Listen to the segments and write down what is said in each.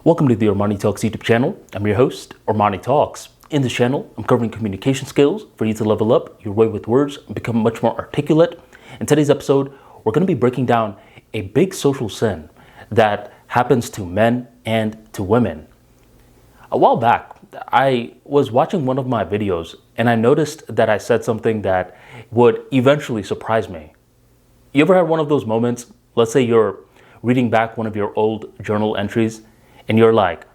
Welcome to the ArmaniTalks YouTube channel. I'm your host, ArmaniTalks. In this channel, I'm covering communication skills for you to level up your way with words and become much more articulate. In today's episode, we're going to be breaking down a big social sin that happens to men and to women. A while back, I was watching one of my videos and I noticed that I said something that would eventually surprise me. You ever had one of those moments? Let's say you're reading back one of your old journal entries and you're like,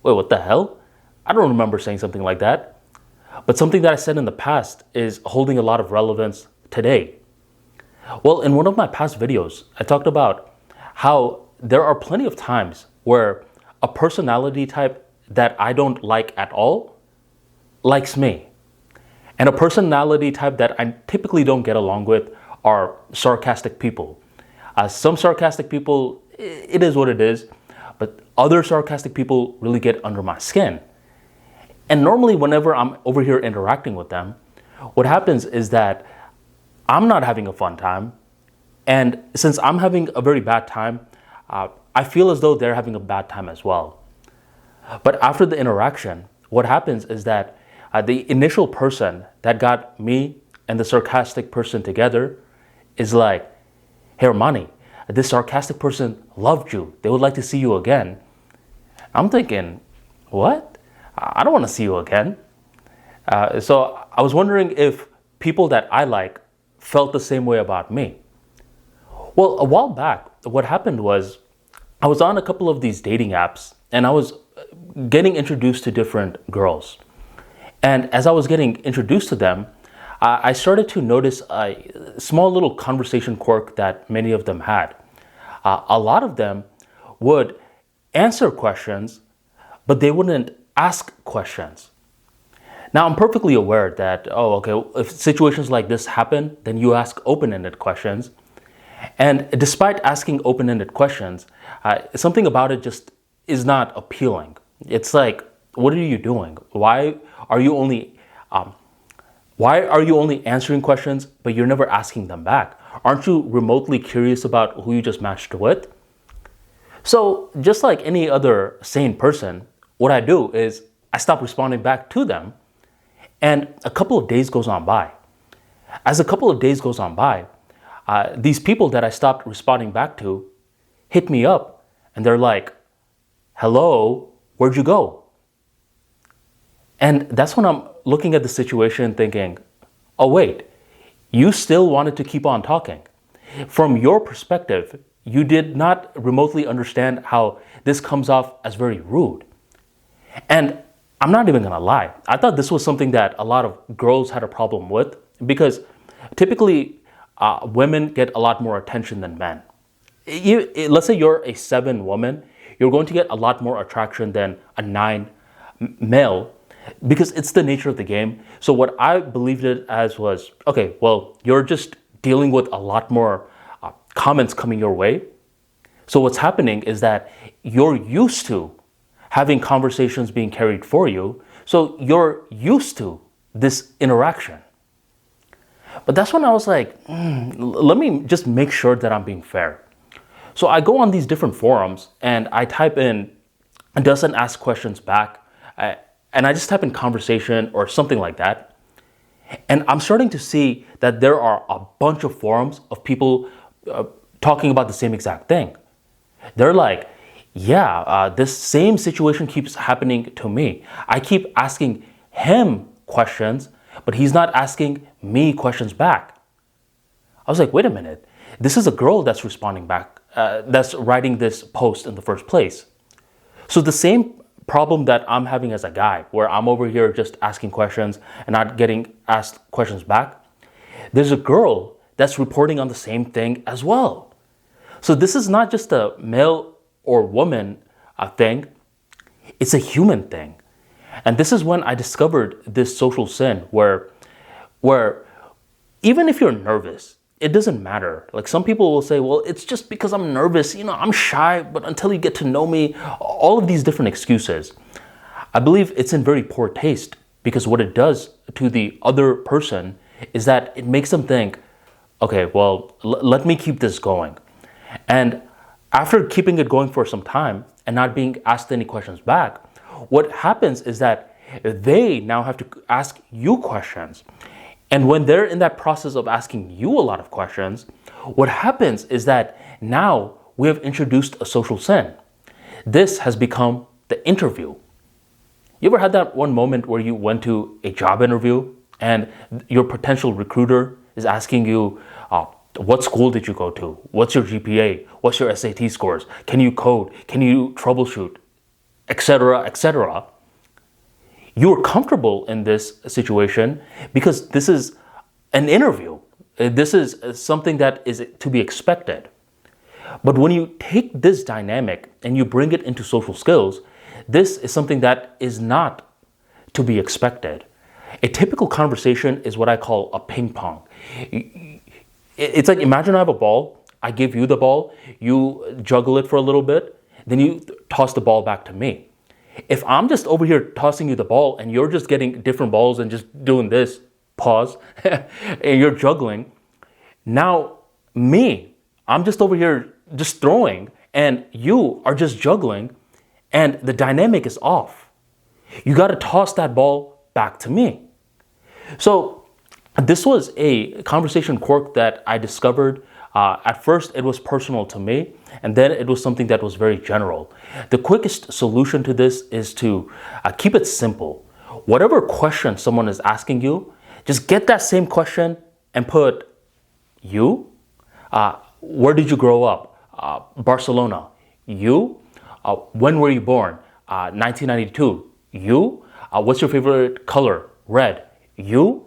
wait, what the hell? I don't remember saying something like that. But something that I said in the past is holding a lot of relevance today. Well, in one of my past videos, I talked about how there are plenty of times where a personality type that I don't like at all likes me. And a personality type that I typically don't get along with are sarcastic people. Some sarcastic people, it is what it is. But other sarcastic people really get under my skin. And normally whenever I'm over here interacting with them, what happens is that I'm not having a fun time. And since I'm having a very bad time, I feel as though they're having a bad time as well. But after the interaction, what happens is that the initial person that got me and the sarcastic person together is like, hey, Armani, this sarcastic person loved you. They would like to see you again. I'm thinking, what? I don't want to see you again. So I was wondering if people that I like felt the same way about me. Well, a while back, what happened was I was on a couple of these dating apps and I was getting introduced to different girls. And as I was getting introduced to them, I started to notice a small little conversation quirk that many of them had. A lot of them would answer questions, but they wouldn't ask questions. Now, I'm perfectly aware that, if situations like this happen, then you ask open-ended questions. And despite asking open-ended questions, something about it just is not appealing. It's like, what are you doing? Why are you only answering questions, but you're never asking them back? Aren't you remotely curious about who you just matched with? So just like any other sane person, what I do is I stop responding back to them, and a couple of days goes on by. As a couple of days goes on by, these people that I stopped responding back to hit me up and they're like, hello, where'd you go? And that's when I'm looking at the situation thinking, oh wait, you still wanted to keep on talking. From your perspective, you did not remotely understand how this comes off as very rude. And I'm not even gonna lie, I thought this was something that a lot of girls had a problem with because typically women get a lot more attention than men. Let's say you're a 7 woman, you're going to get a lot more attraction than a 9 male because it's the nature of the game. So what I believed it as was, okay, well, you're just dealing with a lot more comments coming your way. So what's happening is that you're used to having conversations being carried for you. So you're used to this interaction. But that's when I was like, let me just make sure that I'm being fair. So I go on these different forums and I type in, doesn't ask questions back. And I just type in conversation or something like that. And I'm starting to see that there are a bunch of forums of people talking about the same exact thing. They're like, this same situation keeps happening to me. I keep asking him questions, but he's not asking me questions back. I was like, wait a minute. This is a girl that's responding back, that's writing this post in the first place. So the same problem that I'm having as a guy, where I'm over here just asking questions and not getting asked questions back, there's a girl that's reporting on the same thing as well. So this is not just a male or woman thing, it's a human thing. And this is when I discovered this social sin where even if you're nervous, it doesn't matter. Like some people will say, well, it's just because I'm nervous, I'm shy, but until you get to know me, all of these different excuses. I believe it's in very poor taste because what it does to the other person is that it makes them think, okay, well, let me keep this going. And After keeping it going for some time and not being asked any questions back, what happens is that they now have to ask you questions. And when they're in that process of asking you a lot of questions, what happens is that now we have introduced a social sin. This has become the interview. You ever had that one moment where you went to a job interview and your potential recruiter is asking you, what school did you go to? What's your GPA? What's your SAT scores? Can you code? Can you troubleshoot? Etc., etc. You are comfortable in this situation because this is an interview. This is something that is to be expected. But when you take this dynamic and you bring it into social skills, this is something that is not to be expected. A typical conversation is what I call a ping pong. It's like, imagine I have a ball, I give you the ball, you juggle it for a little bit, then you toss the ball back to me. If I'm just over here tossing you the ball and you're just getting different balls and just doing this, pause, and you're juggling, now I'm just over here just throwing and you are just juggling and the dynamic is off. You got to toss that ball back to me. So this was a conversation quirk that I discovered. At first, it was personal to me, and then it was something that was very general. The quickest solution to this is to keep it simple. Whatever question someone is asking you, just get that same question and put you. Where did you grow up? Barcelona. You. When were you born? 1992. You. What's your favorite color? Red. You.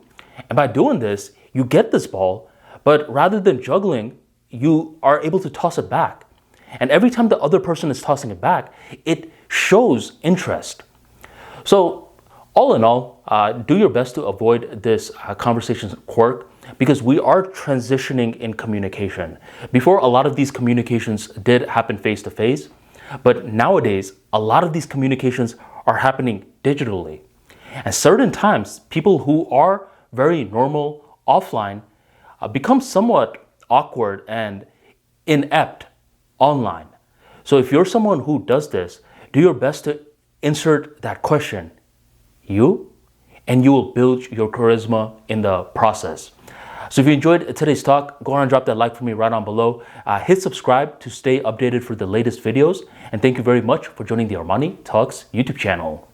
And by doing this, you get this ball, but rather than juggling, you are able to toss it back. And every time the other person is tossing it back, it shows interest. So all in all, do your best to avoid this conversation quirk because we are transitioning in communication. Before, a lot of these communications did happen face to face, but nowadays, a lot of these communications are happening digitally. And certain times, people who are very normal offline become somewhat awkward and inept online. So if you're someone who does this, do your best to insert that question, you, and you will build your charisma in the process. So if you enjoyed today's talk, go on and drop that like for me right on below. Hit subscribe to stay updated for the latest videos. And thank you very much for joining the ArmaniTalks YouTube channel.